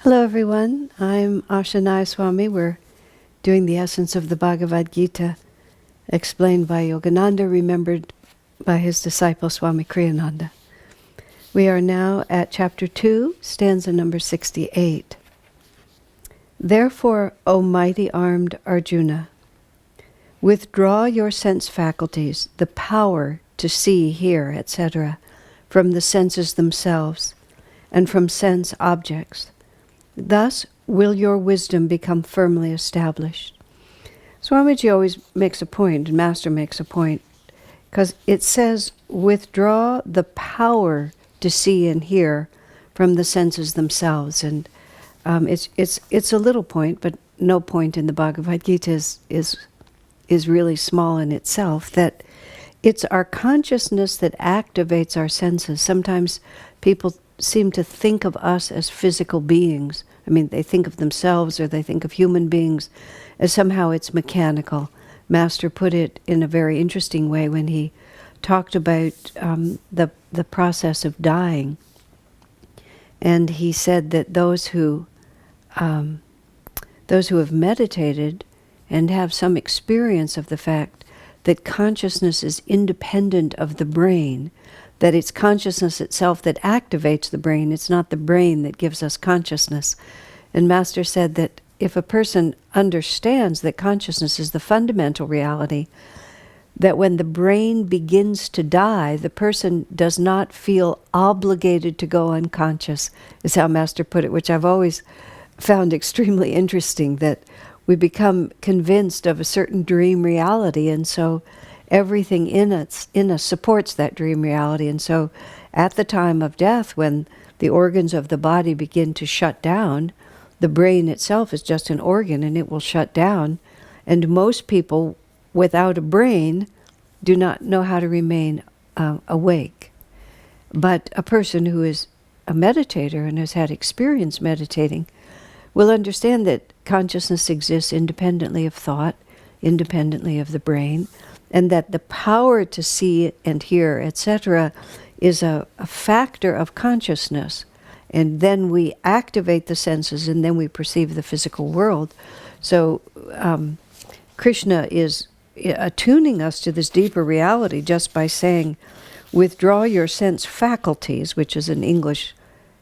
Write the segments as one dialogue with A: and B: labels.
A: Hello everyone, I'm Asha Nayaswami. We're doing the essence of the Bhagavad Gita, explained by Yogananda, remembered by his disciple Swami Kriyananda. We are now at chapter 2, stanza number 68. Therefore, O mighty armed Arjuna, withdraw your sense faculties, the power to see, hear, etc., from the senses themselves and from sense objects. Thus will your wisdom become firmly established. Swamiji always makes a point, and Master makes a point, because it says, withdraw the power to see and hear from the senses themselves. And it's a little point, but no point in the Bhagavad Gita is really small in itself, that it's our consciousness that activates our senses. Sometimes people seem to think of us as physical beings. I mean, they think of themselves or they think of human beings as somehow it's mechanical. Master put it in a very interesting way when he talked about the process of dying. And he said that those who have meditated and have some experience of the fact that consciousness is independent of the brain, that it's consciousness itself that activates the brain, it's not the brain that gives us consciousness. And Master said that if a person understands that consciousness is the fundamental reality, that when the brain begins to die, the person does not feel obligated to go unconscious, is how Master put it, which I've always found extremely interesting, that we become convinced of a certain dream reality, and so everything in us supports that dream reality. And so at the time of death, when the organs of the body begin to shut down, the brain itself is just an organ and it will shut down. And most people without a brain do not know how to remain awake. But a person who is a meditator and has had experience meditating will understand that consciousness exists independently of thought, independently of the brain, and that the power to see and hear, etc., is a factor of consciousness. And then we activate the senses, and then we perceive the physical world. So Krishna is attuning us to this deeper reality just by saying, withdraw your sense faculties, which is an English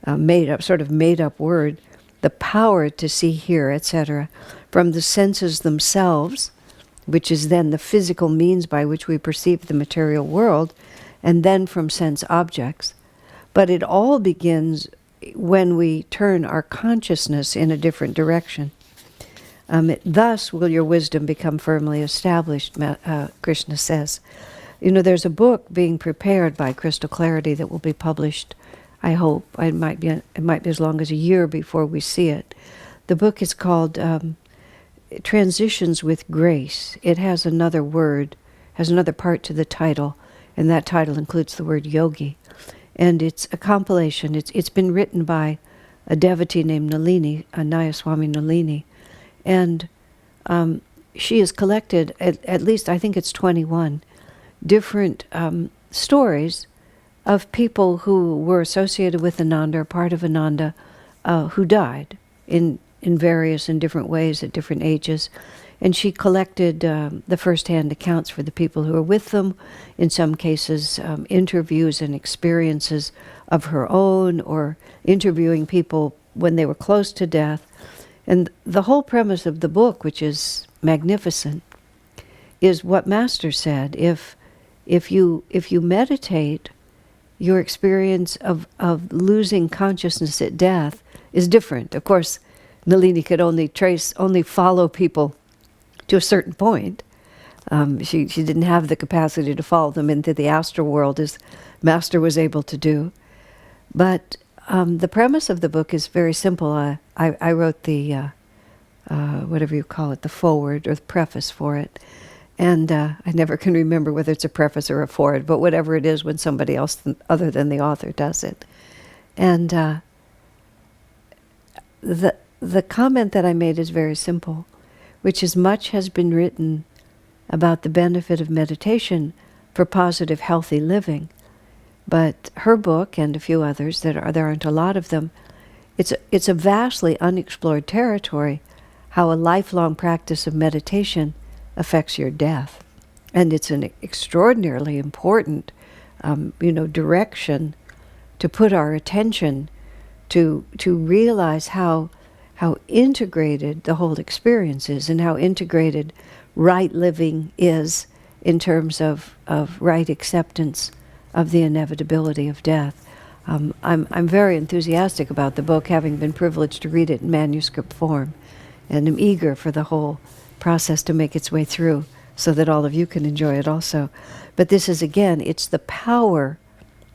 A: made-up word, the power to see, hear, etc., from the senses themselves, which is then the physical means by which we perceive the material world, and then from sense objects. But it all begins when we turn our consciousness in a different direction. Thus will your wisdom become firmly established, Krishna says. You know, there's a book being prepared by Crystal Clarity that will be published, I hope. It might be as long as a year before we see it. The book is called Transitions with Grace. It has another word, has another part to the title, and that title includes the word yogi. And it's a compilation. It's been written by a devotee named Nalini, Nayaswami Nalini. And she has collected, at least I think it's 21, different stories of people who were associated with Ananda, or part of Ananda, who died in various and different ways at different ages. And she collected the first-hand accounts for the people who were with them, in some cases interviews and experiences of her own, or interviewing people when they were close to death. And the whole premise of the book, which is magnificent, is what Master said. If you meditate, your experience of losing consciousness at death is different. Of course, Nalini could only follow people to a certain point. She didn't have the capacity to follow them into the astral world as Master was able to do. But the premise of the book is very simple. I wrote the, whatever you call it, the foreword or the preface for it. And I never can remember whether it's a preface or a foreword, but whatever it is when somebody else other than the author does it. And the comment that I made is very simple, which is much has been written about the benefit of meditation for positive, healthy living. But her book, and a few others, there aren't a lot of them, it's a vastly unexplored territory, how a lifelong practice of meditation affects your death. And it's an extraordinarily important, direction to put our attention to realize how integrated the whole experience is, and how integrated right living is in terms of right acceptance of the inevitability of death. I'm very enthusiastic about the book, having been privileged to read it in manuscript form, and am eager for the whole process to make its way through so that all of you can enjoy it also. But this is, again, it's the power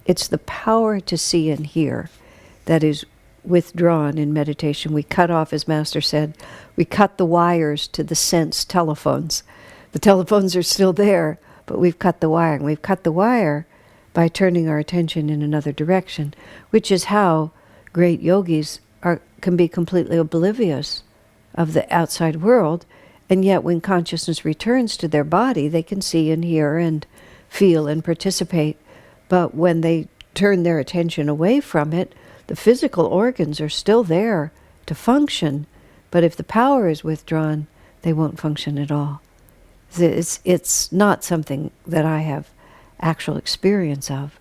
A: to see and hear that is withdrawn in meditation. We cut off, as Master said, we cut the wires to the sense telephones. The telephones are still there, but we've cut the wire. And we've cut the wire by turning our attention in another direction, which is how great yogis can be completely oblivious of the outside world, and yet when consciousness returns to their body, they can see and hear and feel and participate. But when they turn their attention away from it, the physical organs are still there to function, but if the power is withdrawn, they won't function at all. It's not something that I have actual experience of,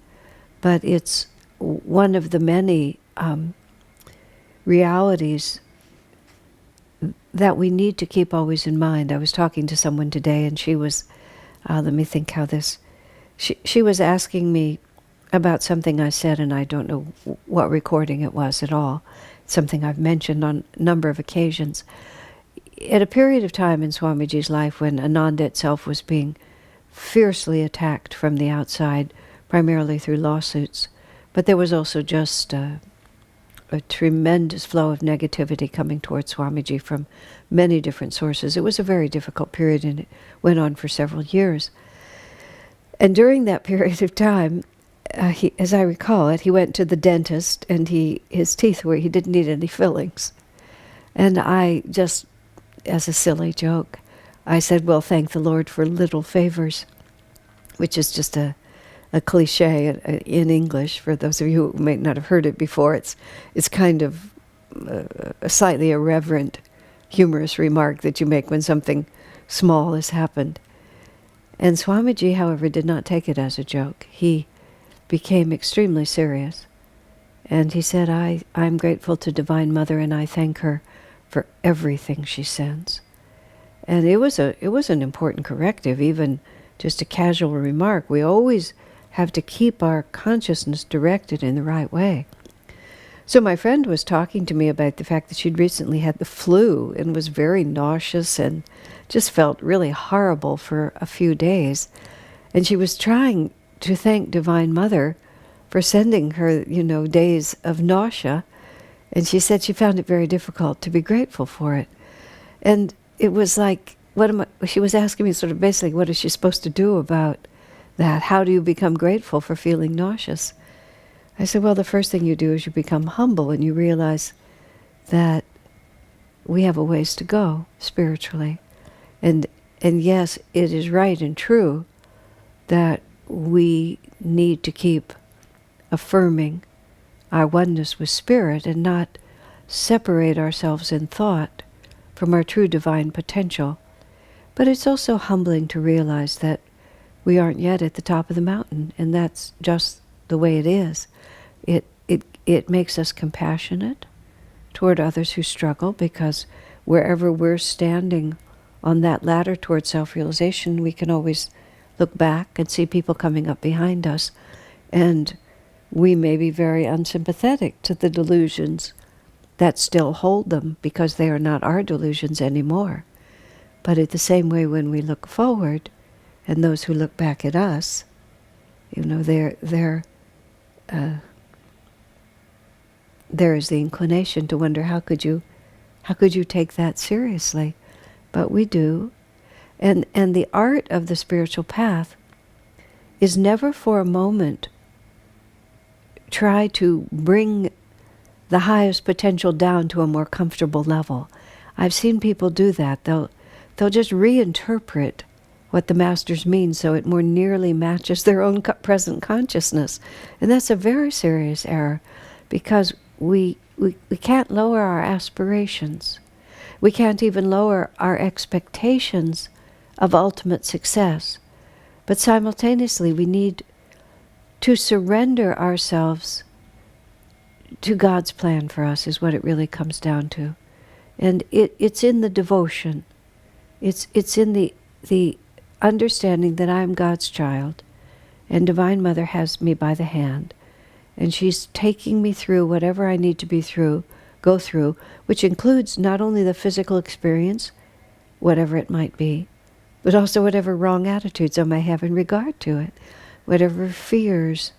A: but it's one of the many realities that we need to keep always in mind. I was talking to someone today, and she was, let me think how this, she was asking me about something I said, and I don't know what recording it was at all. It's something I've mentioned on a number of occasions. At a period of time in Swamiji's life when Ananda itself was being fiercely attacked from the outside, primarily through lawsuits, but there was also just a tremendous flow of negativity coming towards Swamiji from many different sources. It was a very difficult period, and it went on for several years. And during that period of time, he, as I recall it, he went to the dentist, and his teeth he didn't need any fillings. And I just, as a silly joke, I said, well, thank the Lord for little favors, which is just a cliche in English. For those of you who may not have heard it before, it's kind of a slightly irreverent, humorous remark that you make when something small has happened. And Swamiji, however, did not take it as a joke. He became extremely serious. And he said, I'm grateful to Divine Mother, and I thank her for everything she sends. And it was an important corrective, even just a casual remark. We always have to keep our consciousness directed in the right way. So my friend was talking to me about the fact that she'd recently had the flu and was very nauseous and just felt really horrible for a few days. And she was trying to thank Divine Mother for sending her, days of nausea. And she said she found it very difficult to be grateful for it. And it was like, she was asking me sort of basically, what is she supposed to do about that? How do you become grateful for feeling nauseous? I said, well, the first thing you do is you become humble, and you realize that we have a ways to go spiritually. And yes, it is right and true that we need to keep affirming our oneness with Spirit and not separate ourselves in thought from our true divine potential. But it's also humbling to realize that we aren't yet at the top of the mountain, and that's just the way it is. It makes us compassionate toward others who struggle, because wherever we're standing on that ladder toward self-realization, we can always look back and see people coming up behind us, and we may be very unsympathetic to the delusions that still hold them, because they are not our delusions anymore. But in the same way, when we look forward, and those who look back at us, there is the inclination to wonder, how could you take that seriously? But we do. And the art of the spiritual path is never for a moment try to bring the highest potential down to a more comfortable level. I've seen people do that. They'll just reinterpret what the masters mean so it more nearly matches their own present consciousness. And that's a very serious error, because we can't lower our aspirations. We can't even lower our expectations of ultimate success. But simultaneously, we need to surrender ourselves to God's plan for us, is what it really comes down to. And it's in the devotion. It's in the understanding that I am God's child, and Divine Mother has me by the hand, and she's taking me through whatever I need to go through, which includes not only the physical experience, whatever it might be, but also whatever wrong attitudes I may have in regard to it, whatever fears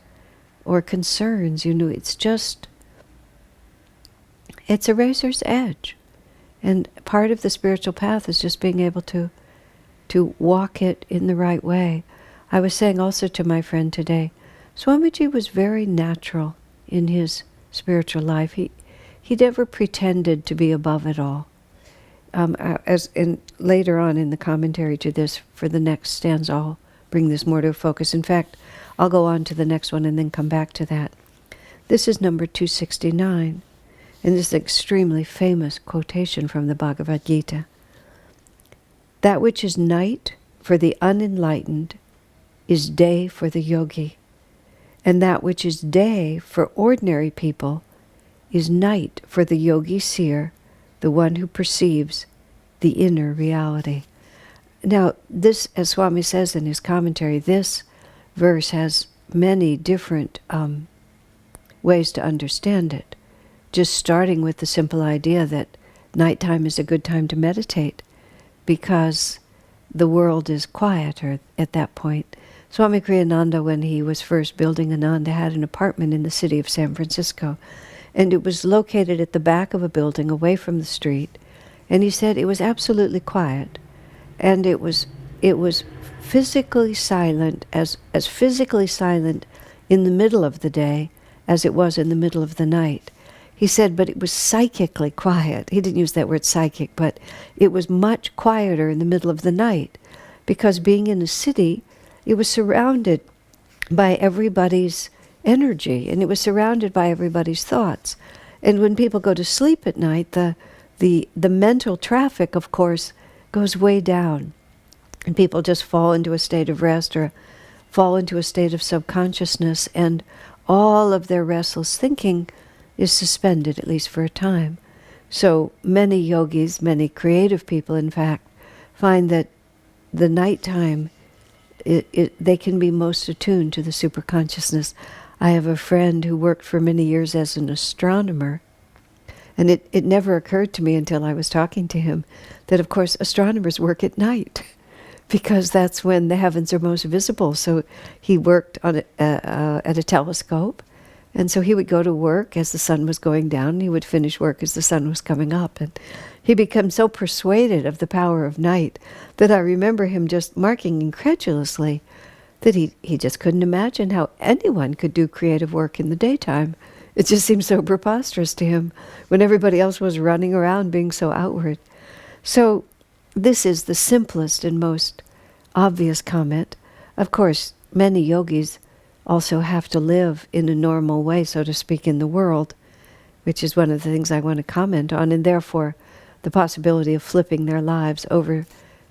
A: or concerns. It's a razor's edge. And part of the spiritual path is just being able to walk it in the right way. I was saying also to my friend today, Swamiji was very natural in his spiritual life. He never pretended to be above it all. Later on in the commentary to this, for the next stanza, I'll bring this more to a focus. In fact, I'll go on to the next one and then come back to that. This is number 269, and this is an extremely famous quotation from the Bhagavad Gita. That which is night for the unenlightened is day for the yogi, and that which is day for ordinary people is night for the yogi seer, the one who perceives the inner reality. Now, this, as Swami says in his commentary, this verse has many different ways to understand it. Just starting with the simple idea that nighttime is a good time to meditate because the world is quieter at that point. Swami Kriyananda, when he was first building Ananda, had an apartment in the city of San Francisco, and it was located at the back of a building away from the street, and he said it was absolutely quiet, and it was physically silent, as physically silent in the middle of the day as it was in the middle of the night. He said, but it was psychically quiet. He didn't use that word psychic, but it was much quieter in the middle of the night, because being in a city, it was surrounded by everybody's energy, and it was surrounded by everybody's thoughts. And when people go to sleep at night, the mental traffic, of course, goes way down, and people just fall into a state of rest or fall into a state of subconsciousness, and all of their restless thinking is suspended, at least for a time. So many yogis, many creative people, in fact, find that the nighttime, they can be most attuned to the superconsciousness. I have a friend who worked for many years as an astronomer, and it never occurred to me until I was talking to him that, of course, astronomers work at night because that's when the heavens are most visible. So he worked on at a telescope, and so he would go to work as the sun was going down, and he would finish work as the sun was coming up. And he became so persuaded of the power of night that I remember him just marking incredulously that he just couldn't imagine how anyone could do creative work in the daytime. It just seemed so preposterous to him when everybody else was running around being so outward. So this is the simplest and most obvious comment. Of course, many yogis also have to live in a normal way, so to speak, in the world, which is one of the things I want to comment on, and therefore the possibility of flipping their lives over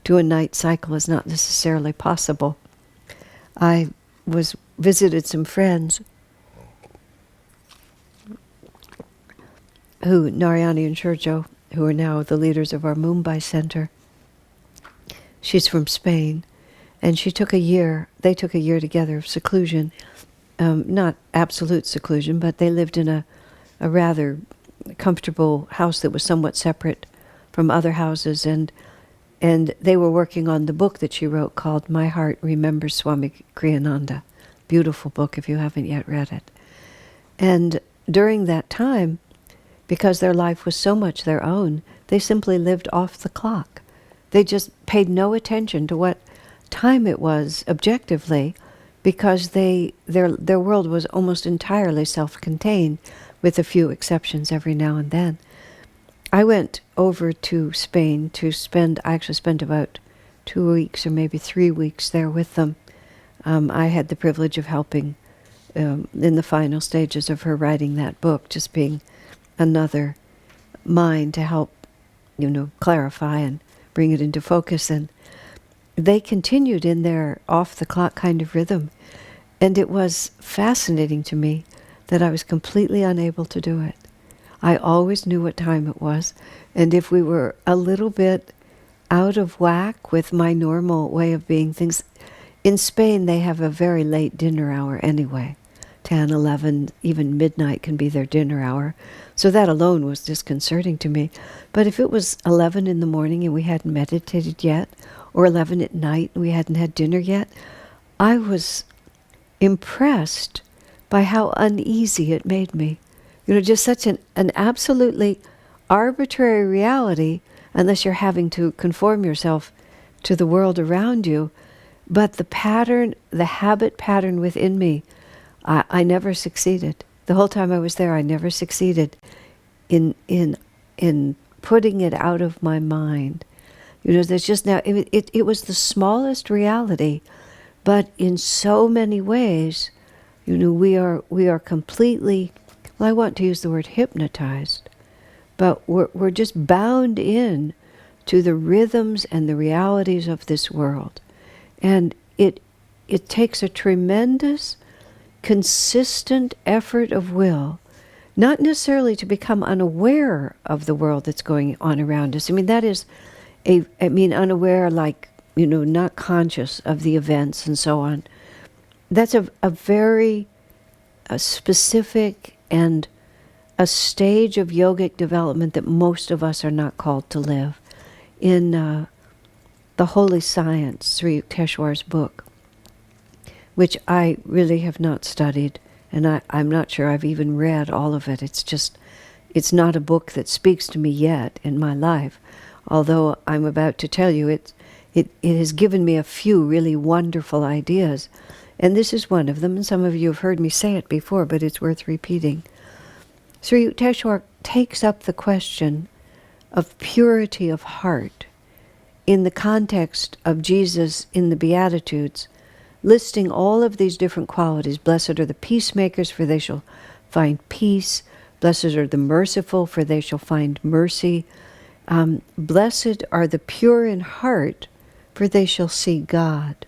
A: to a night cycle is not necessarily possible. I visited some friends Narayani and Shurjo, who are now the leaders of our Mumbai center. She's from Spain, and they took a year together of seclusion, not absolute seclusion, but they lived in a rather comfortable house that was somewhat separate from other houses, and they were working on the book that she wrote called My Heart Remembers Swami Kriyananda. Beautiful book if you haven't yet read it. And during that time, because their life was so much their own, they simply lived off the clock. They just paid no attention to what time it was objectively, because their world was almost entirely self-contained, with a few exceptions every now and then. I went over to Spain I actually spent about 2 weeks or maybe 3 weeks there with them. I had the privilege of helping in the final stages of her writing that book, just being another mind to help, clarify and bring it into focus. And they continued in their off-the-clock kind of rhythm. And it was fascinating to me that I was completely unable to do it. I always knew what time it was. And if we were a little bit out of whack with my normal way of being things, in Spain they have a very late dinner hour anyway. 10, 11, even midnight can be their dinner hour. So that alone was disconcerting to me. But if it was 11 in the morning and we hadn't meditated yet, or 11 at night and we hadn't had dinner yet, I was impressed by how uneasy it made me. Just such an absolutely arbitrary reality, unless you're having to conform yourself to the world around you. But the pattern, the habit pattern within me, I never succeeded. The whole time I was there, I never succeeded in putting it out of my mind. There's just now, it was the smallest reality, but in so many ways, we are completely, well, I want to use the word hypnotized, but we're just bound in to the rhythms and the realities of this world. And it takes a tremendous, consistent effort of will, not necessarily to become unaware of the world that's going on around us. I mean, that is unaware, like, not conscious of the events and so on. That's a very specific and a stage of yogic development that most of us are not called to live. In The Holy Science, Sri Yukteswar's book, which I really have not studied, and I'm not sure I've even read all of it. It's not a book that speaks to me yet in my life, although I'm about to tell you it has given me a few really wonderful ideas. And this is one of them, and some of you have heard me say it before, but it's worth repeating. Sri Yukteswar takes up the question of purity of heart in the context of Jesus in the Beatitudes, listing all of these different qualities. Blessed are the peacemakers, for they shall find peace. Blessed are the merciful, for they shall find mercy. Blessed are the pure in heart, for they shall see God.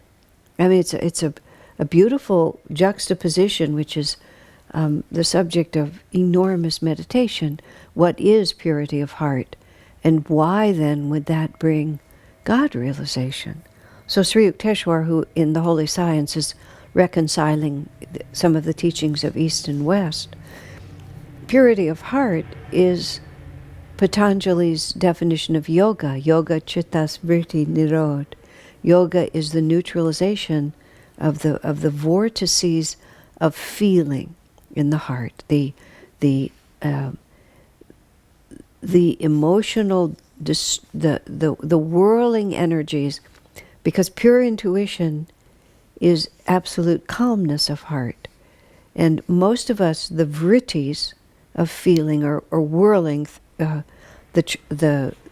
A: I mean, it's a beautiful juxtaposition, which is the subject of enormous meditation. What is purity of heart? And why then would that bring God realization? So Sri Yukteswar, who in the Holy Science is reconciling some of the teachings of East and West, purity of heart is Patanjali's definition of yoga. Yoga chittas vritti nirod. Yoga is the neutralization of the vortices of feeling in the heart, the emotional, the whirling energies, because pure intuition is absolute calmness of heart. And most of us, the vrittis of feeling or whirling, the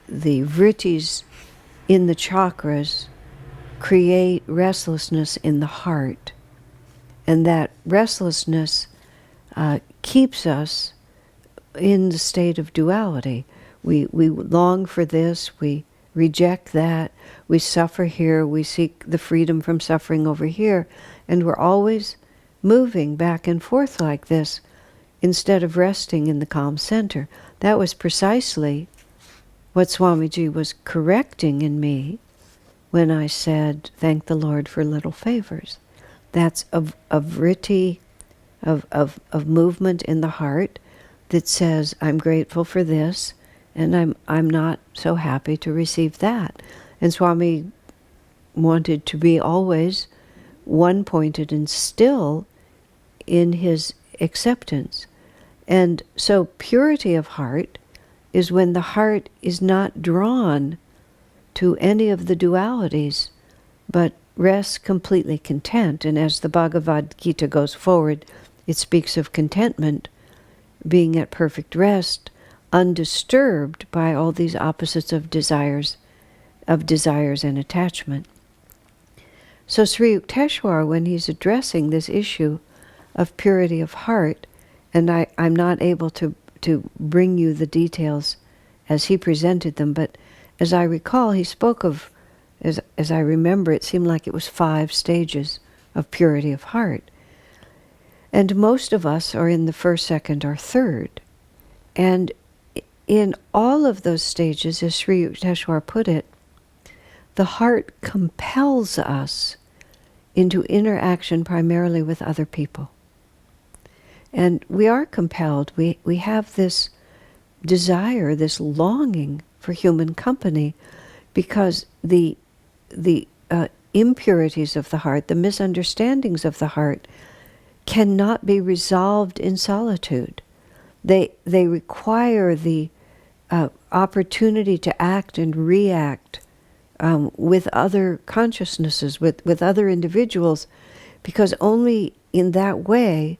A: vrittis in the chakras create restlessness in the heart. And that restlessness keeps us in the state of duality. We long for this, we reject that, we suffer here, we seek the freedom from suffering over here, and we're always moving back and forth like this instead of resting in the calm center. That was precisely what Swamiji was correcting in me when I said, thank the Lord for little favors. That's a vritti of movement in the heart that says, I'm grateful for this, and I'm not so happy to receive that. And Swami wanted to be always one-pointed and still in his acceptance. And so purity of heart is when the heart is not drawn to any of the dualities, but rests completely content. And as the Bhagavad Gita goes forward, it speaks of contentment being at perfect rest, undisturbed by all these opposites of desires and attachment. So Sri Yukteswar, when he's addressing this issue of purity of heart, and I'm not able to to bring you the details as he presented them, but as I recall, he spoke of, as I remember, it seemed like it was 5 stages of purity of heart. And most of us are in the first, second, or third. And in all of those stages, as Sri Yukteswar put it, the heart compels us into interaction primarily with other people. And we are compelled. We have this desire, this longing for human company, because the impurities of the heart, the misunderstandings of the heart, cannot be resolved in solitude. They require the opportunity to act and react with other consciousnesses, with other individuals, because only in that way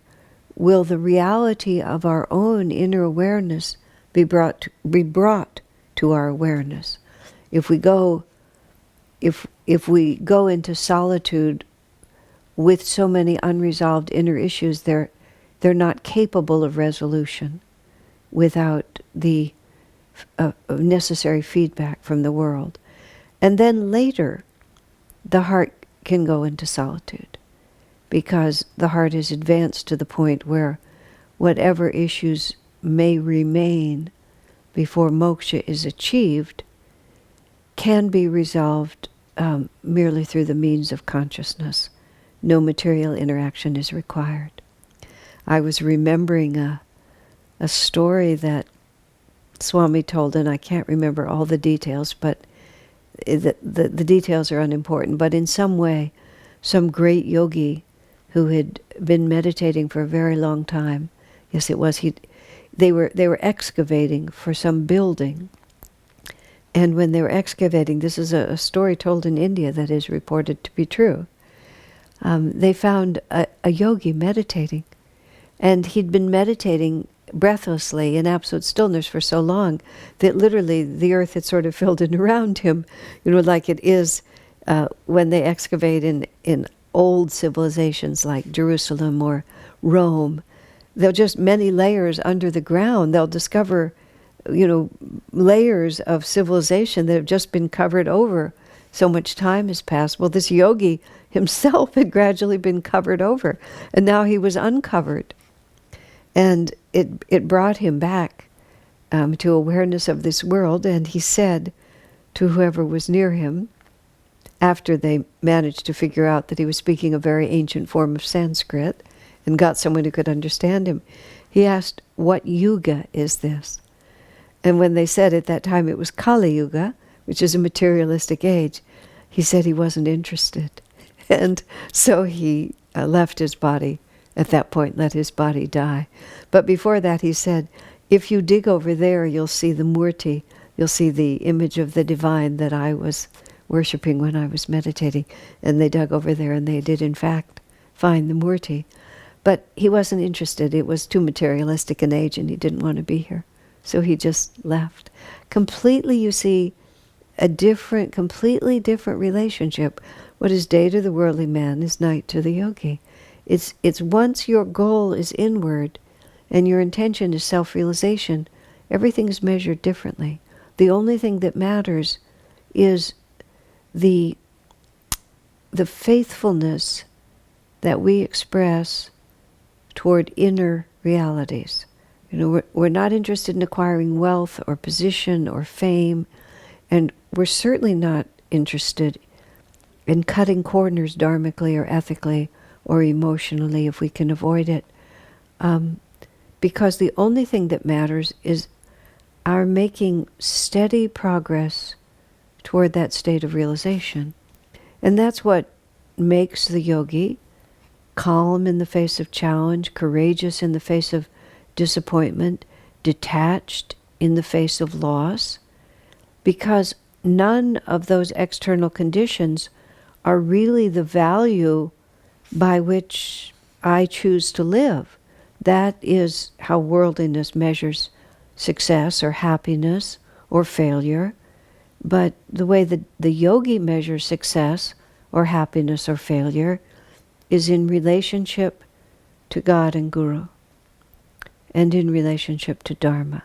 A: will the reality of our own inner awareness be brought to our awareness. If we go into solitude with so many unresolved inner issues, they're not capable of resolution without the necessary feedback from the world. And then later, the heart can go into solitude, because the heart is advanced to the point where whatever issues may remain before moksha is achieved can be resolved merely through the means of consciousness. No material interaction is required. I was remembering a story that Swami told, and I can't remember all the details, but the details are unimportant. But in some way, some great yogi who had been meditating for a very long time, yes it was, they were excavating for some building. And when they were excavating, this is a story told in India that is reported to be true, they found a yogi meditating. And he'd been meditating breathlessly in absolute stillness for so long that literally the earth had sort of filled in around him, like it is when they excavate in old civilizations like Jerusalem or Rome. They'll just many layers under the ground, they'll discover, layers of civilization that have just been covered over. So much time has passed. Well, this yogi himself had gradually been covered over, and now he was uncovered. And it brought him back to awareness of this world, and he said to whoever was near him, after they managed to figure out that he was speaking a very ancient form of Sanskrit and got someone who could understand him, he asked, "What Yuga is this?" And when they said at that time it was Kali Yuga, which is a materialistic age, he said he wasn't interested. And so he left his body at that point, let his body die. But before that he said, if you dig over there, you'll see the Murti, you'll see the image of the divine that I was worshipping when I was meditating. And they dug over there and they did in fact find the Murti. But he wasn't interested. It was too materialistic an age and he didn't want to be here. So he just left. Completely, you see, completely different relationship. What is day to the worldly man is night to the yogi. It's once your goal is inward and your intention is self-realization, everything is measured differently. The only thing that matters is the faithfulness that we express toward inner realities. We're not interested in acquiring wealth or position or fame, and we're certainly not interested in cutting corners dharmically or ethically or emotionally if we can avoid it. Because the only thing that matters is our making steady progress toward that state of realization. And that's what makes the yogi calm in the face of challenge, courageous in the face of disappointment, detached in the face of loss, because none of those external conditions are really the value by which I choose to live. That is how worldliness measures success or happiness or failure. But the way that the yogi measures success or happiness or failure is in relationship to God and Guru. and in relationship to Dharma.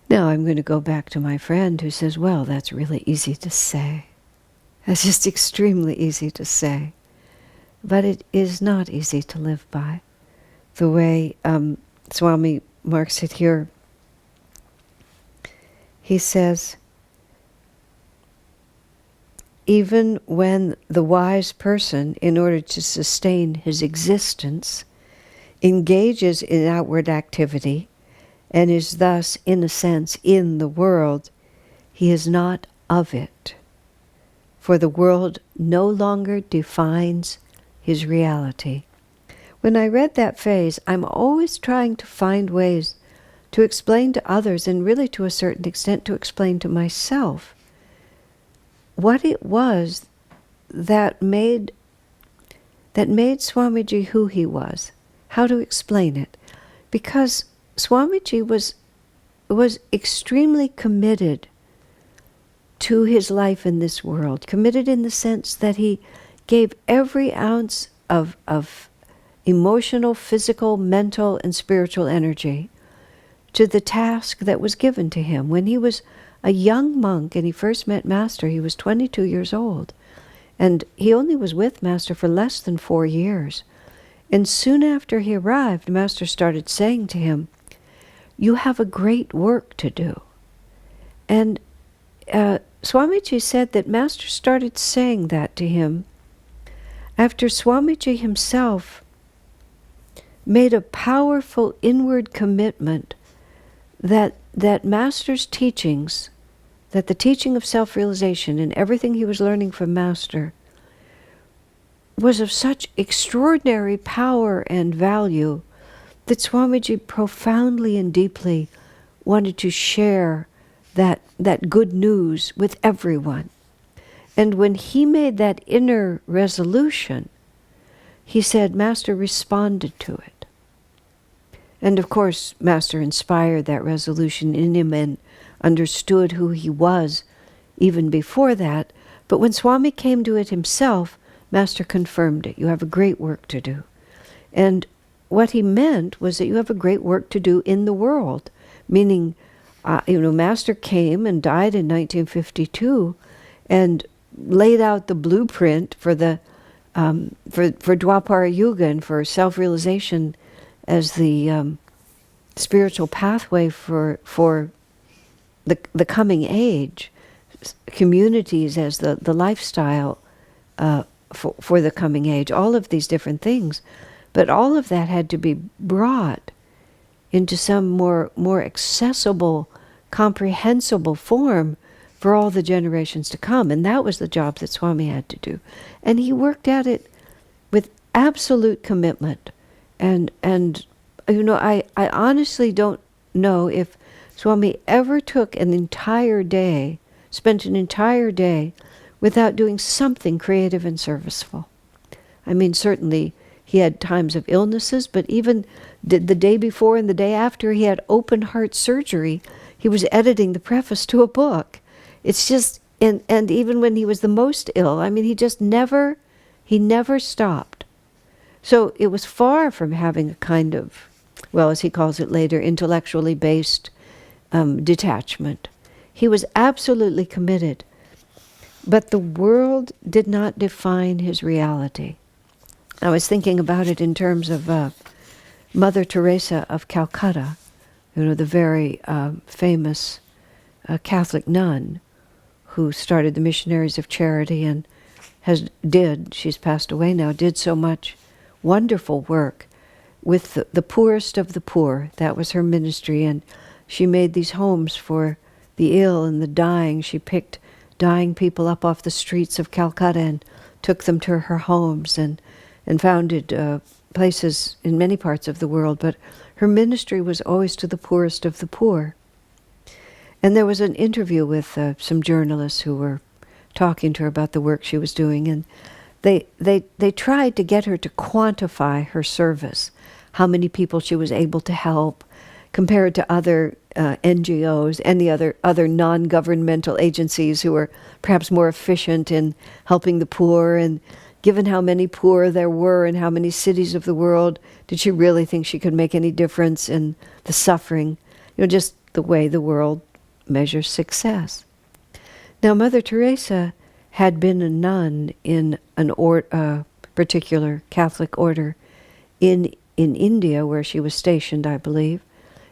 A: Now I'm going to go back to my friend who says, well, that's really easy to say. That's just extremely easy to say. But it is not easy to live by. The way Swami marks it here, he says, even when the wise person, in order to sustain his existence, engages in outward activity and is thus, in a sense, in the world, he is not of it. For the world no longer defines his reality. When I read that phrase, I'm always trying to find ways to explain to others, and really to a certain extent to explain to myself, what it was that made Swamiji who he was, how to explain it. Because Swamiji was extremely committed to his life in this world, committed in the sense that he gave every ounce of emotional, physical, mental, and spiritual energy to the task that was given to him. When he was a young monk and he first met Master, he was 22 years old. And he only was with Master for less than 4 years. And soon after he arrived, Master started saying to him, you have a great work to do. And Swamiji said that Master started saying that to him after Swamiji himself made a powerful inward commitment that Master's teachings, that the teaching of self-realization and everything he was learning from Master was of such extraordinary power and value that Swamiji profoundly and deeply wanted to share that good news with everyone. And when he made that inner resolution, he said Master responded to it. And of course, Master inspired that resolution in him and understood who he was even before that. But when Swami came to it himself, Master confirmed it. You have a great work to do. And what he meant was that you have a great work to do in the world. Meaning, Master came and died in 1952 and laid out the blueprint for the for Dwapar Yuga and for self-realization as the spiritual pathway for the coming age, communities as the lifestyle for the coming age, all of these different things. But all of that had to be brought into some more accessible, comprehensible form for all the generations to come. And that was the job that Swami had to do. And he worked at it with absolute commitment. And I honestly don't know if Swami ever took an entire day, spent an entire day without doing something creative and serviceful. I mean, certainly he had times of illnesses, but even the day before and the day after he had open heart surgery, he was editing the preface to a book. It's just, and even when he was the most ill, I mean, he never stopped. So it was far from having a kind of, well, as he calls it later, intellectually based detachment. He was absolutely committed. But the world did not define his reality. I was thinking about it in terms of Mother Teresa of Calcutta, the very famous Catholic nun who started the Missionaries of Charity and she's passed away now, did so much wonderful work with the poorest of the poor. That was her ministry, and she made these homes for the ill and the dying. She picked dying people up off the streets of Calcutta and took them to her homes and founded places in many parts of the world. But her ministry was always to the poorest of the poor. And there was an interview with some journalists who were talking to her about the work she was doing, and they tried to get her to quantify her service, how many people she was able to help, compared to other NGOs and the other non-governmental agencies who were perhaps more efficient in helping the poor. And given how many poor there were in how many cities of the world, did she really think she could make any difference in the suffering? Just the way the world measures success. Now, Mother Teresa had been a nun in a particular Catholic order in India, where she was stationed, I believe,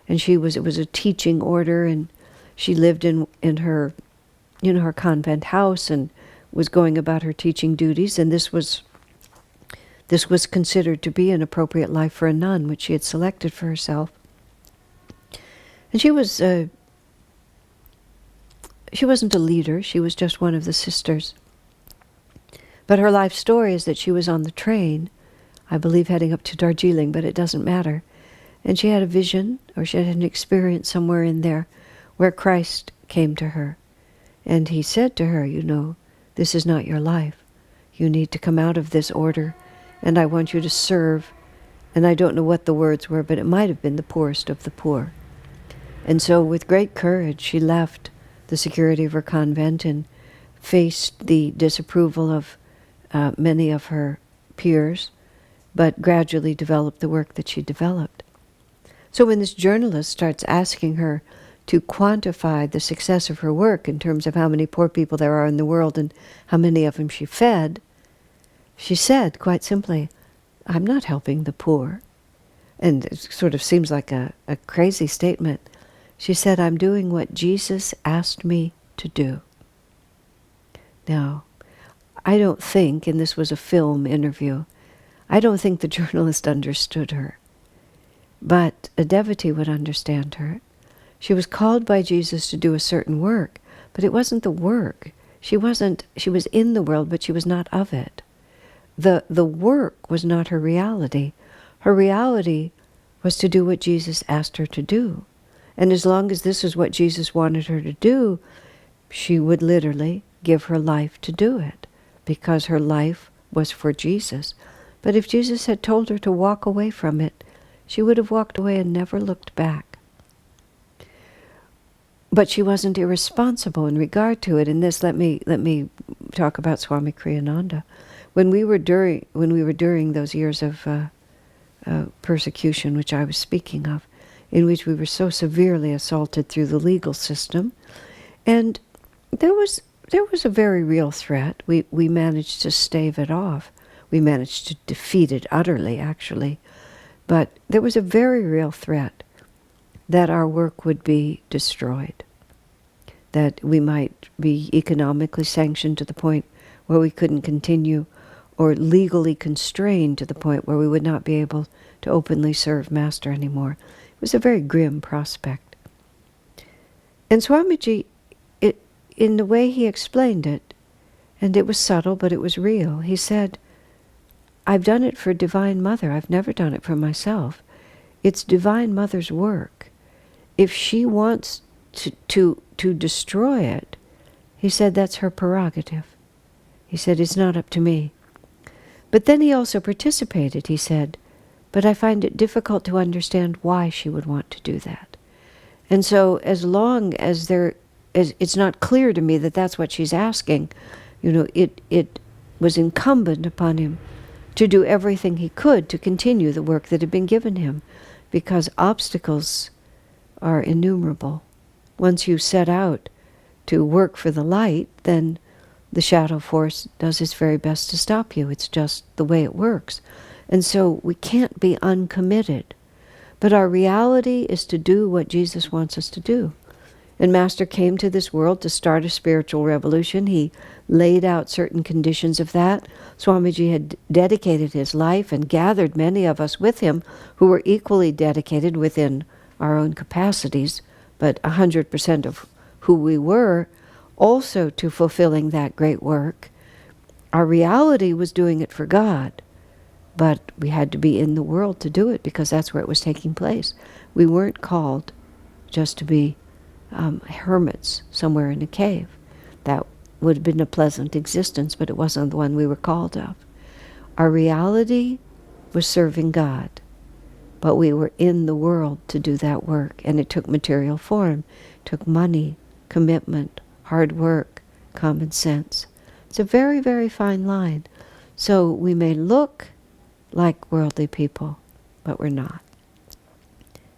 A: and it was a teaching order, and she lived in her her convent house and was going about her teaching duties, and this was considered to be an appropriate life for a nun, which she had selected for herself. And she wasn't a leader, she was just one of the sisters. But her life story is that she was on the train, I believe heading up to Darjeeling, but it doesn't matter. And she had a vision, or she had an experience somewhere in there, where Christ came to her. And he said to her, this is not your life. You need to come out of this order, and I want you to serve. And I don't know what the words were, but it might have been the poorest of the poor. And so with great courage, she left the security of her convent and faced the disapproval of many of her peers, but gradually developed the work that she developed. So when this journalist starts asking her to quantify the success of her work in terms of how many poor people there are in the world and how many of them she fed, she said, quite simply, I'm not helping the poor. And it sort of seems like a crazy statement. She said, I'm doing what Jesus asked me to do. Now, I don't think, and this was a film interview, I don't think the journalist understood her. But a devotee would understand her. She was called by Jesus to do a certain work, but it wasn't the work. She was in the world, but she was not of it. The work was not her reality. Her reality was to do what Jesus asked her to do. And as long as this is what Jesus wanted her to do, she would literally give her life to do it, because her life was for Jesus. But if Jesus had told her to walk away from it, she would have walked away and never looked back. But she wasn't irresponsible in regard to it. In this, let me talk about Swami Kriyananda. When we were during those years of persecution, which I was speaking of, in which we were so severely assaulted through the legal system, and there was a very real threat. We managed to stave it off. We managed to defeat it utterly, actually. But there was a very real threat that our work would be destroyed, that we might be economically sanctioned to the point where we couldn't continue, or legally constrained to the point where we would not be able to openly serve Master anymore. It was a very grim prospect. And Swamiji, in the way he explained it, and it was subtle, but it was real, he said, I've done it for Divine Mother. I've never done it for myself. It's Divine Mother's work. If she wants to destroy it, he said, that's her prerogative. He said, it's not up to me. But then he also participated, he said, but I find it difficult to understand why she would want to do that. And so as long as it's not clear to me that that's what she's asking, it was incumbent upon him to do everything he could to continue the work that had been given him, because obstacles are innumerable. Once you set out to work for the light, then the shadow force does its very best to stop you. It's just the way it works. And so we can't be uncommitted. But our reality is to do what Jesus wants us to do. And Master came to this world to start a spiritual revolution. He laid out certain conditions of that. Swamiji had dedicated his life and gathered many of us with him who were equally dedicated within our own capacities, but 100% of who we were, also to fulfilling that great work. Our reality was doing it for God, but we had to be in the world to do it because that's where it was taking place. We weren't called just to be hermits somewhere in a cave. That would have been a pleasant existence, but it wasn't the one we were called of. Our reality was serving God, but we were in the world to do that work, and it took material form. It took money, commitment, hard work, common sense. It's a very, very fine line. So we may look like worldly people, but we're not.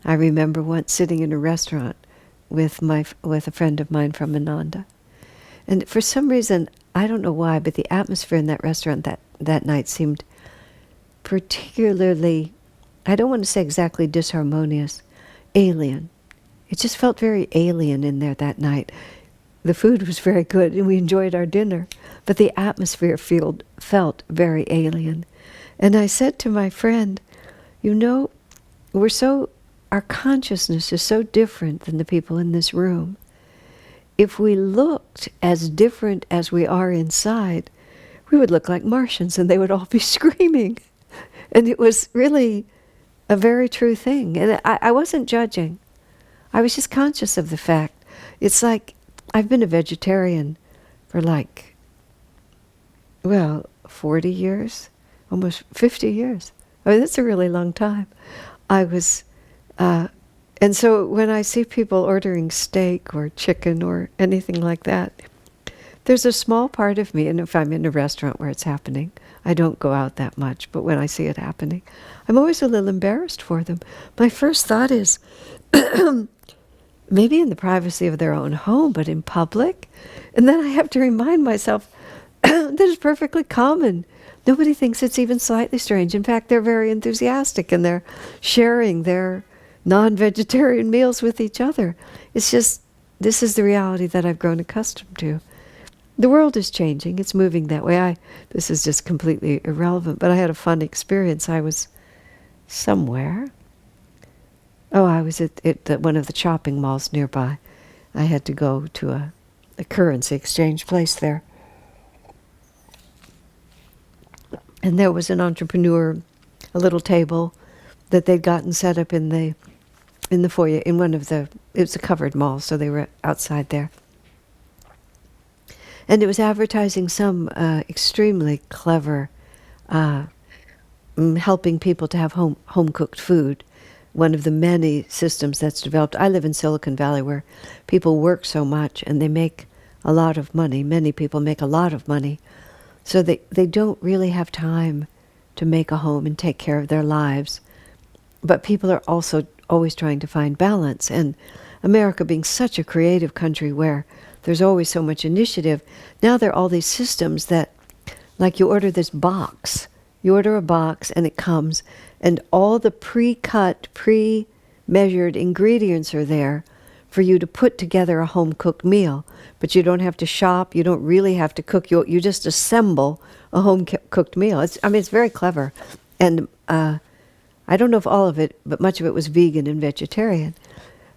A: I remember once sitting in a restaurant with a friend of mine from Ananda. And for some reason, I don't know why, but the atmosphere in that restaurant that night seemed particularly, I don't want to say exactly disharmonious, alien. It just felt very alien in there that night. The food was very good and we enjoyed our dinner, but the atmosphere felt very alien. And I said to my friend, our consciousness is so different than the people in this room. If we looked as different as we are inside, we would look like Martians and they would all be screaming. And it was really a very true thing. And I wasn't judging. I was just conscious of the fact. It's like, I've been a vegetarian for 40 years, almost 50 years. I mean, that's a really long time. And so when I see people ordering steak or chicken or anything like that, there's a small part of me, and if I'm in a restaurant where it's happening, I don't go out that much, but when I see it happening, I'm always a little embarrassed for them. My first thought is, maybe in the privacy of their own home, but in public? And then I have to remind myself that it's perfectly common. Nobody thinks it's even slightly strange. In fact, they're very enthusiastic and they're sharing their non-vegetarian meals with each other. It's just, this is the reality that I've grown accustomed to. The world is changing. It's moving that way. This is just completely irrelevant, but I had a fun experience. I was somewhere. Oh, I was at one of the shopping malls nearby. I had to go to a currency exchange place there. And there was an entrepreneur, a little table that they'd gotten set up in the foyer, it was a covered mall, so they were outside there. And it was advertising some extremely clever, helping people to have home-cooked food. One of the many systems that's developed. I live in Silicon Valley where people work so much and they make a lot of money. Many people make a lot of money. So they don't really have time to make a home and take care of their lives. But people are also always trying to find balance. And America being such a creative country where there's always so much initiative, now there are all these systems that, like you order this box. You order a box and it comes, and all the pre-cut, pre-measured ingredients are there for you to put together a home-cooked meal. But you don't have to shop. You don't really have to cook. You just assemble a home-cooked meal. It's very clever. And I don't know if all of it, but much of it was vegan and vegetarian.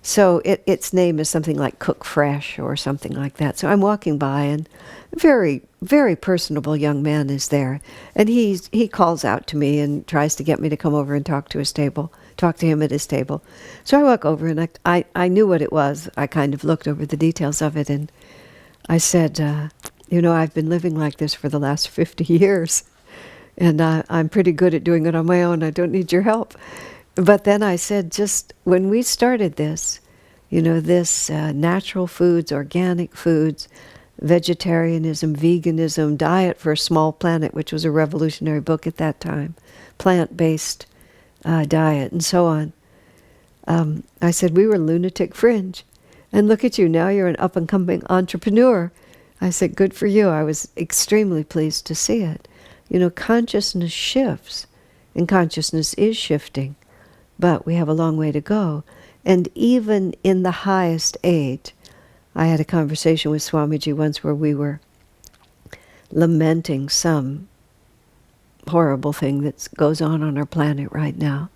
A: So its name is something like Cook Fresh or something like that. So I'm walking by, and a very, very personable young man is there. And he calls out to me and tries to get me to come over and talk to him at his table. So I walk over, and I knew what it was. I kind of looked over the details of it, and I said, I've been living like this for the last 50 years. And I'm pretty good at doing it on my own. I don't need your help. But then I said, just when we started this, this natural foods, organic foods, vegetarianism, veganism, Diet for a Small Planet, which was a revolutionary book at that time, plant-based diet, and so on. I said, we were lunatic fringe. And look at you, now you're an up-and-coming entrepreneur. I said, good for you. I was extremely pleased to see it. Consciousness shifts, and consciousness is shifting, but we have a long way to go. And even in the highest age, I had a conversation with Swamiji once where we were lamenting some horrible thing that goes on our planet right now,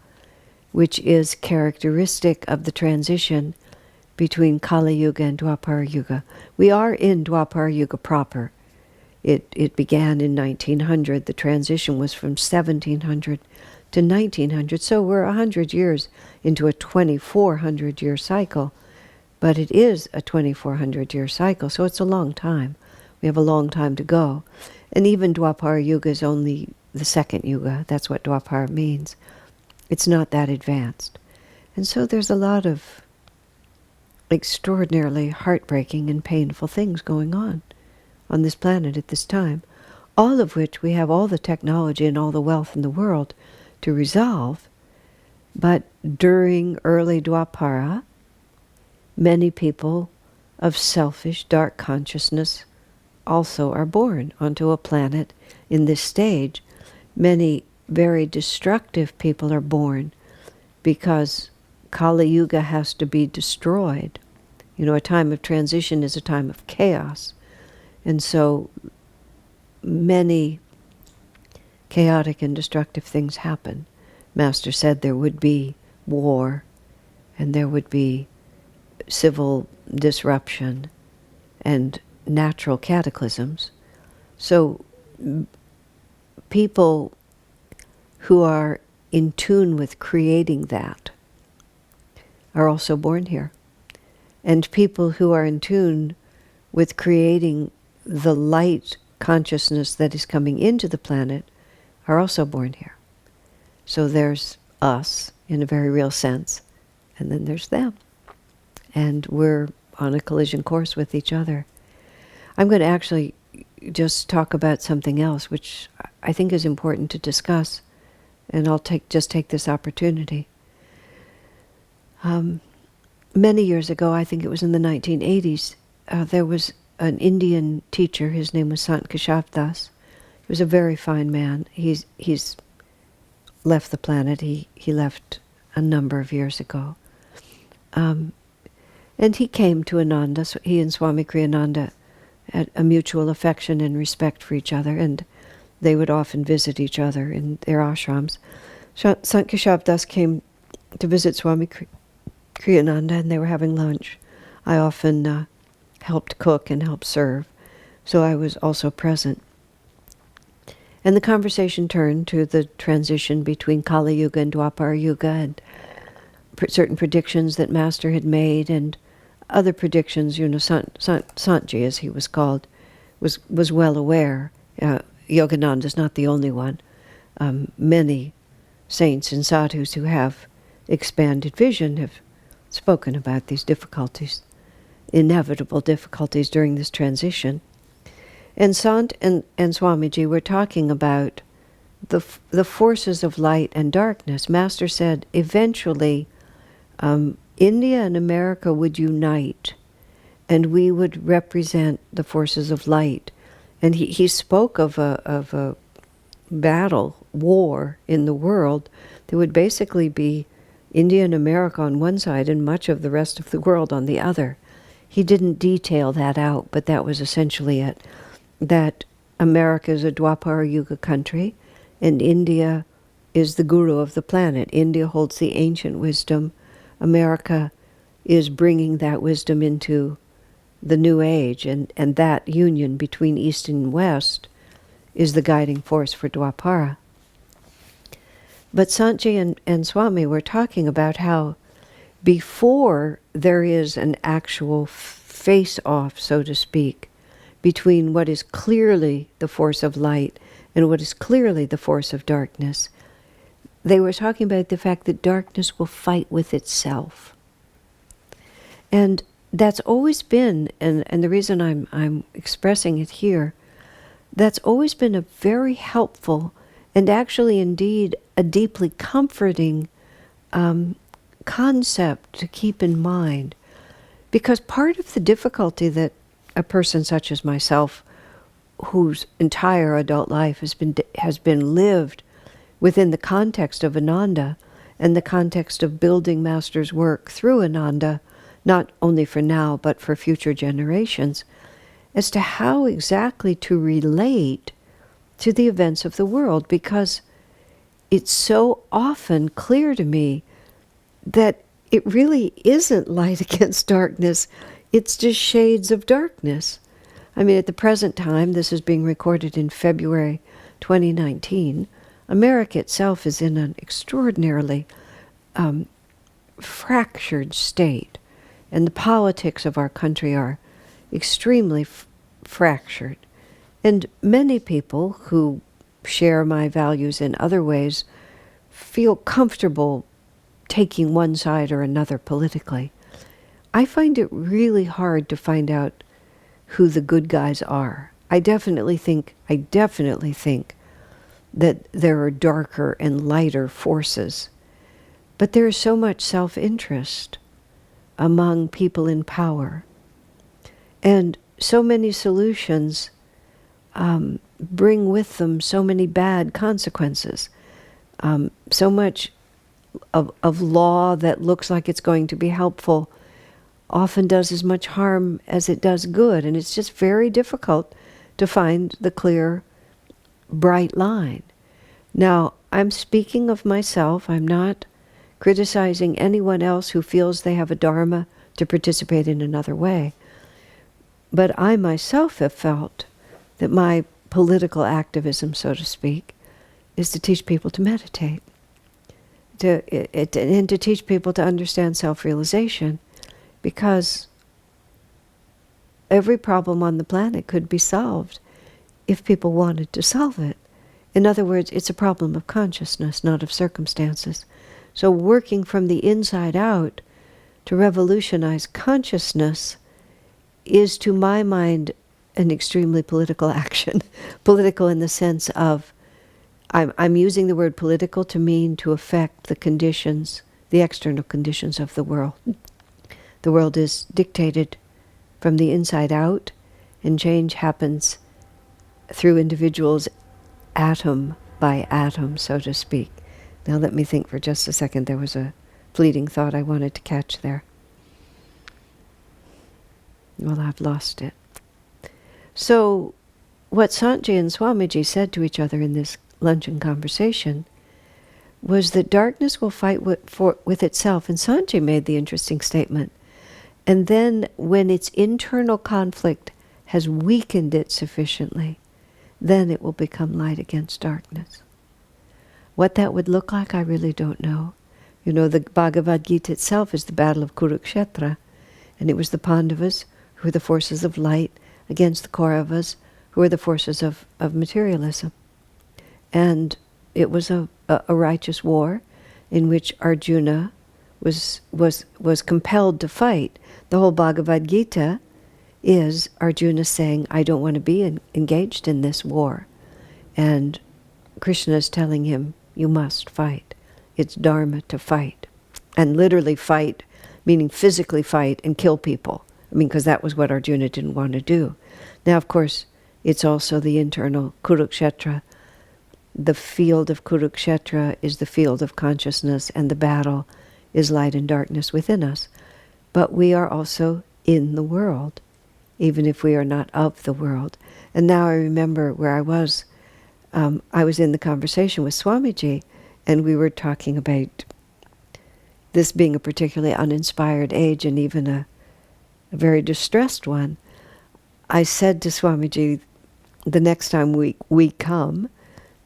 A: which is characteristic of the transition between Kali Yuga and Dwapar Yuga. We are in Dwapar Yuga proper. It began in 1900. The transition was from 1700 to 1900. So we're 100 years into a 2,400-year cycle. But it is a 2,400-year cycle, so it's a long time. We have a long time to go. And even Dwapar Yuga is only the second Yuga. That's what Dwapar means. It's not that advanced. And so there's a lot of extraordinarily heartbreaking and painful things going on this planet at this time. all of which we have all the technology and all the wealth in the world to resolve. But during early Dwapara, many people of selfish, dark consciousness also are born onto a planet in this stage. Many very destructive people are born because Kali Yuga has to be destroyed. You know, a time of transition is a time of chaos. And so many chaotic and destructive things happen. Master said there would be war, and there would be civil disruption and natural cataclysms. So people who are in tune with creating that are also born here. And people who are in tune with creating the light consciousness that is coming into the planet are also born here. So there's us in a very real sense, and then there's them. And we're on a collision course with each other. I'm going to actually just talk about something else, which I think is important to discuss, and I'll just take this opportunity. Many years ago, I think it was in the 1980s, there was an Indian teacher. His name was Sant Keshav Das. He was a very fine man. He's left the planet. He left a number of years ago. And he came to Ananda. So he and Swami Kriyananda had a mutual affection and respect for each other, and they would often visit each other in their ashrams. Sant Keshav Das came to visit Swami Kriyananda, and they were having lunch. I often helped cook and helped serve, so I was also present. And the conversation turned to the transition between Kali Yuga and Dwapar Yuga, and certain predictions that Master had made, and other predictions. You know, Santji, as he was called, was well aware. Yogananda is not the only one. Many saints and sadhus who have expanded vision have spoken about these difficulties, inevitable difficulties during this transition. And Sant and Swamiji were talking about the forces of light and darkness. Master said eventually India and America would unite, and we would represent the forces of light. And he spoke of a battle, war in the world. There would basically be India and America on one side and much of the rest of the world on the other. He didn't detail that out, but that was essentially it. That America is a Dwapara Yuga country, and India is the guru of the planet. India holds the ancient wisdom. America is bringing that wisdom into the new age, and that union between East and West is the guiding force for Dwapara. But Santji and Swami were talking about how before there is an actual face-off, so to speak, between what is clearly the force of light and what is clearly the force of darkness, they were talking about the fact that darkness will fight with itself. And that's always been, and the reason I'm expressing it here, that's always been a very helpful and actually indeed a deeply comforting concept to keep in mind. Because part of the difficulty that a person such as myself, whose entire adult life has been lived within the context of Ananda and the context of building Master's work through Ananda, not only for now but for future generations, as to how exactly to relate to the events of the world, because it's so often clear to me that it really isn't light against darkness, it's just shades of darkness. I mean, at the present time, this is being recorded in February 2019, America itself is in an extraordinarily fractured state, and the politics of our country are extremely fractured. And many people who share my values in other ways feel comfortable taking one side or another politically. I find it really hard to find out who the good guys are. I definitely think that there are darker and lighter forces. But there is so much self-interest among people in power. And so many solutions bring with them so many bad consequences. So much of law that looks like it's going to be helpful often does as much harm as it does good. And it's just very difficult to find the clear, bright line. Now, I'm speaking of myself. I'm not criticizing anyone else who feels they have a dharma to participate in another way. But I myself have felt that my political activism, so to speak, is to teach people to meditate, and to teach people to understand self-realization, because every problem on the planet could be solved if people wanted to solve it. In other words, it's a problem of consciousness, not of circumstances. So working from the inside out to revolutionize consciousness is, to my mind, an extremely political action. Political in the sense of, I'm using the word political to mean to affect the conditions, the external conditions of the world. The world is dictated from the inside out, and change happens through individuals, atom by atom, so to speak. Now let me think for just a second. There was a fleeting thought I wanted to catch there. Well, I've lost it. So what Sanjay and Swamiji said to each other in this luncheon conversation was that darkness will fight with itself. And Sanjay made the interesting statement, and then when its internal conflict has weakened it sufficiently, then it will become light against darkness. What that would look like, I really don't know. You know, the Bhagavad Gita itself is the battle of Kurukshetra, and it was the Pandavas, who were the forces of light, against the Kauravas, who were the forces of materialism. And it was a righteous war in which Arjuna was compelled to fight. The whole Bhagavad Gita is Arjuna saying, I don't want to be engaged in this war. And Krishna is telling him, you must fight. It's dharma to fight. And literally fight, meaning physically fight and kill people. I mean, because that was what Arjuna didn't want to do. Now, of course, it's also the internal Kurukshetra. The field of Kurukshetra is the field of consciousness, and the battle is light and darkness within us. But we are also in the world, even if we are not of the world. And now I remember where I was in the conversation with Swamiji, and we were talking about this being a particularly uninspired age, and even a very distressed one. I said to Swamiji, the next time we come,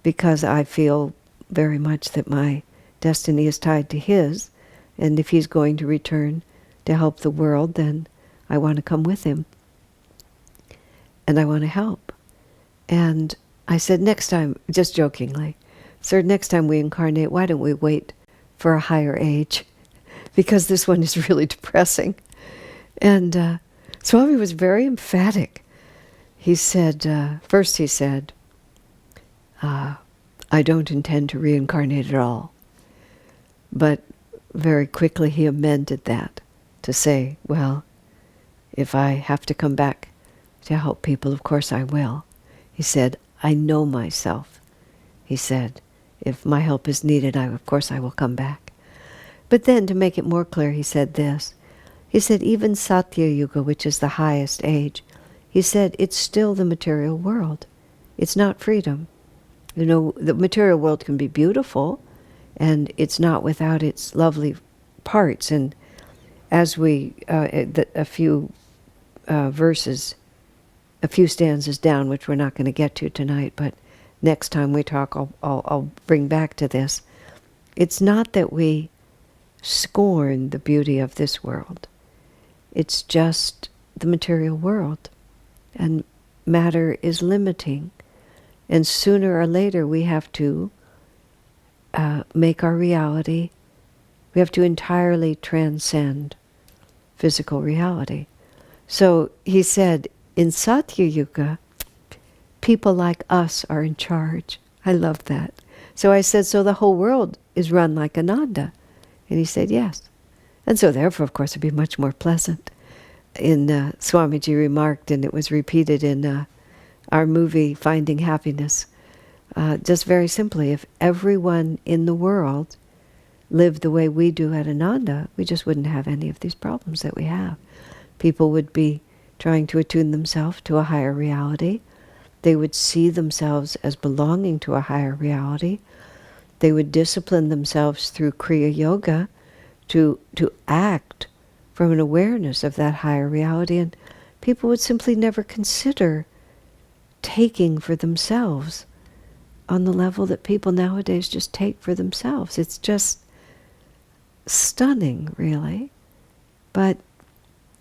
A: because I feel very much that my destiny is tied to his, and if he's going to return to help the world, then I want to come with him. And I want to help. And I said, next time, just jokingly, sir, next time we incarnate, why don't we wait for a higher age? Because this one is really depressing. And Swami was very emphatic. He said, first he said, I don't intend to reincarnate at all. But very quickly he amended that to say, well, if I have to come back to help people, of course I will. He said, I know myself. He said, if my help is needed, of course I will come back. But then, to make it more clear, he said this. He said, even Satya Yuga, which is the highest age, he said, it's still the material world. It's not freedom. You know, the material world can be beautiful, and it's not without its lovely parts. And as we, a few verses, a few stanzas down, which we're not going to get to tonight, but next time we talk, I'll bring back to this. It's not that we scorn the beauty of this world. It's just the material world. And matter is limiting. And sooner or later we have to make our reality, we have to entirely transcend physical reality. So he said, in Satya Yuga, people like us are in charge. I love that. So I said, so the whole world is run like Ananda? And he said, yes. And so therefore, of course, it'd be much more pleasant. Swamiji remarked, and it was repeated in our movie, Finding Happiness, just very simply, if everyone in the world lived the way we do at Ananda, we just wouldn't have any of these problems that we have. People would be trying to attune themselves to a higher reality. They would see themselves as belonging to a higher reality. They would discipline themselves through Kriya Yoga to act from an awareness of that higher reality, and people would simply never consider taking for themselves on the level that people nowadays just take for themselves. It's just stunning, really. But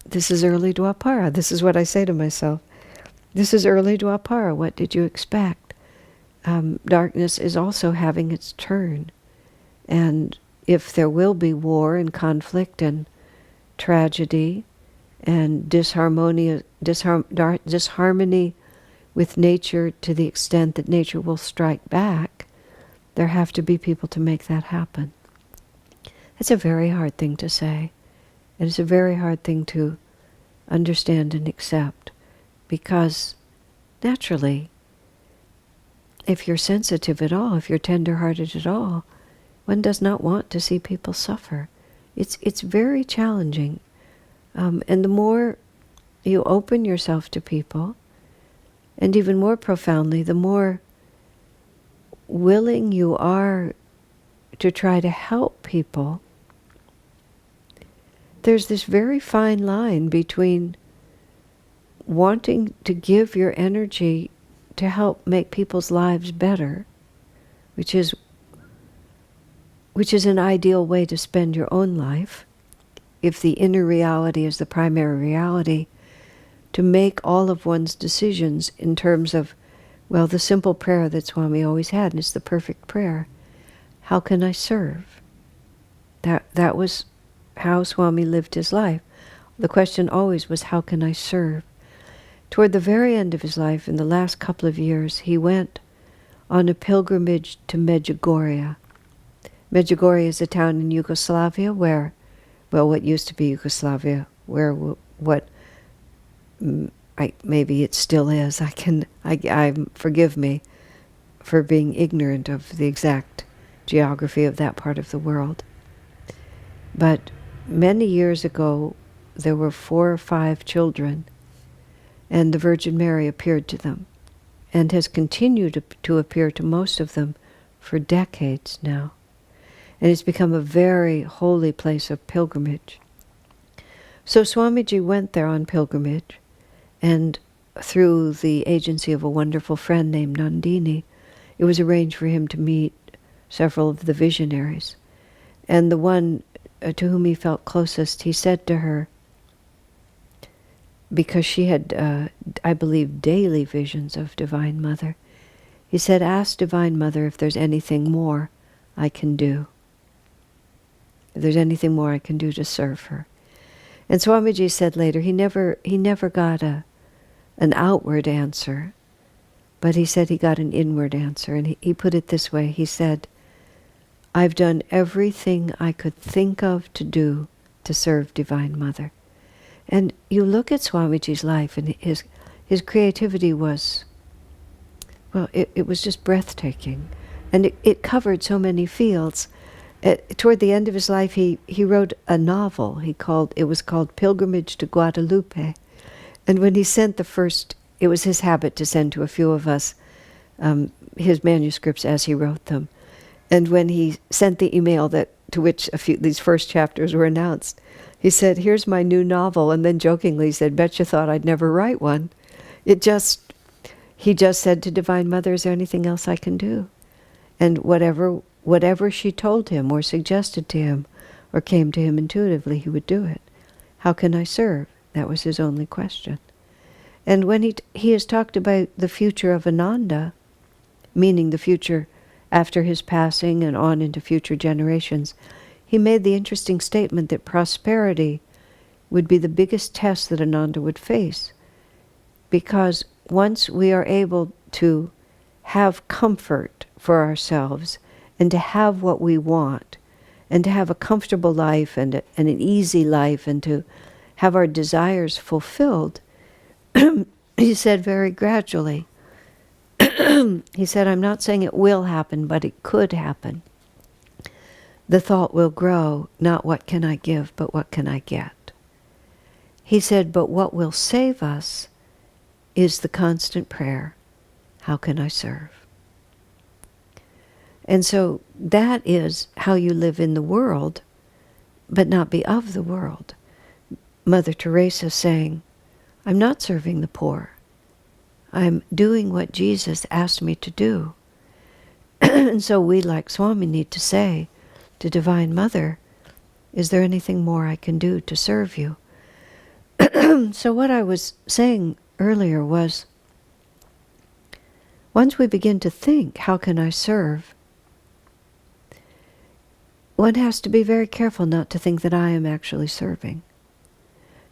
A: this is early Dwapara. This is what I say to myself. This is early Dwapara. What did you expect? Darkness is also having its turn. And if there will be war and conflict and tragedy and disharmony with nature to the extent that nature will strike back, there have to be people to make that happen. It's a very hard thing to say. And it's a very hard thing to understand and accept, because naturally, if you're sensitive at all, if you're tender-hearted at all, one does not want to see people suffer. It's very challenging. And the more you open yourself to people, and even more profoundly, the more willing you are to try to help people, there's this very fine line between wanting to give your energy to help make people's lives better, which is an ideal way to spend your own life, if the inner reality is the primary reality, to make all of one's decisions in terms of, well, the simple prayer that Swami always had, and it's the perfect prayer. How can I serve? That was how Swami lived his life. The question always was, how can I serve? Toward the very end of his life, in the last couple of years, he went on a pilgrimage to Medjugorje. Medjugorje is a town in Yugoslavia where, well, what used to be Yugoslavia, where maybe it still is. Forgive me for being ignorant of the exact geography of that part of the world. But many years ago, there were 4 or 5 children, and the Virgin Mary appeared to them, and has continued to appear to most of them for decades now. And it's become a very holy place of pilgrimage. So Swamiji went there on pilgrimage, and through the agency of a wonderful friend named Nandini, it was arranged for him to meet several of the visionaries. And the one to whom he felt closest, he said to her, because she had, I believe, daily visions of Divine Mother, he said, ask Divine Mother if there's anything more I can do. If there's anything more I can do to serve her. And Swamiji said later, he never got an outward answer, but he said he got an inward answer. And he put it this way, he said, I've done everything I could think of to do to serve Divine Mother. And you look at Swamiji's life, and his creativity was, well, it was just breathtaking. And it covered so many fields. Toward the end of his life, he wrote a novel. It was called Pilgrimage to Guadalupe. And when he sent the first, it was his habit to send to a few of us his manuscripts as he wrote them. And when he sent the email to which these first chapters were announced, he said, here's my new novel, and then jokingly said, bet you thought I'd never write one. He just said to Divine Mother, is there anything else I can do? And whatever she told him or suggested to him or came to him intuitively, he would do it. How can I serve? That was his only question. And when he has talked about the future of Ananda, meaning the future after his passing and on into future generations, he made the interesting statement that prosperity would be the biggest test that Ananda would face. Because once we are able to have comfort for ourselves and to have what we want and to have a comfortable life and an easy life and to have our desires fulfilled, he said very gradually, he said, I'm not saying it will happen, but it could happen. The thought will grow, not what can I give, but what can I get. He said, but what will save us is the constant prayer, how can I serve? And so that is how you live in the world, but not be of the world. Mother Teresa saying, I'm not serving the poor. I'm doing what Jesus asked me to do. And so we, like Swami, need to say to Divine Mother, is there anything more I can do to serve you? So what I was saying earlier was, once we begin to think, how can I serve? One has to be very careful not to think that I am actually serving.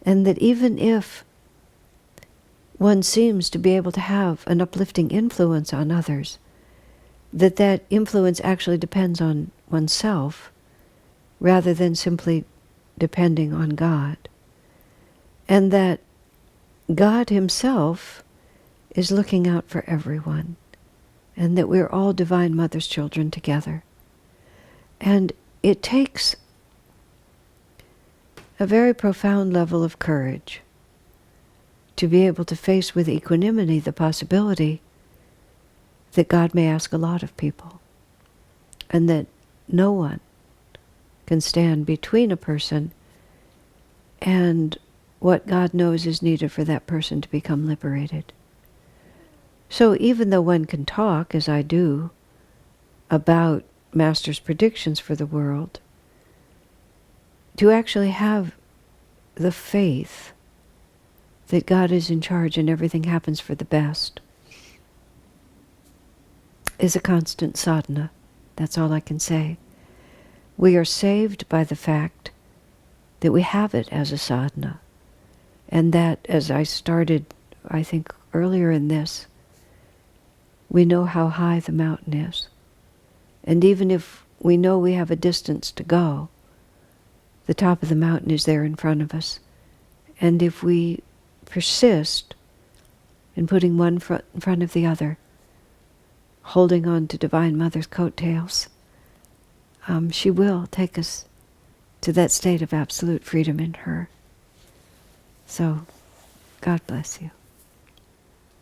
A: And that even if one seems to be able to have an uplifting influence on others, that influence actually depends on oneself rather than simply depending on God. And that God Himself is looking out for everyone, and that we're all Divine Mother's children together. And it takes a very profound level of courage to be able to face with equanimity the possibility that God may ask a lot of people, and that no one can stand between a person and what God knows is needed for that person to become liberated. So even though one can talk, as I do, about Master's predictions for the world, to actually have the faith that God is in charge and everything happens for the best is a constant sadhana. That's all I can say. We are saved by the fact that we have it as a sadhana. And that, as I started, I think, earlier in this, we know how high the mountain is. And even if we know we have a distance to go, the top of the mountain is there in front of us. And if we persist in putting one foot in front of the other, holding on to Divine Mother's coattails, she will take us to that state of absolute freedom in her. So, God bless you.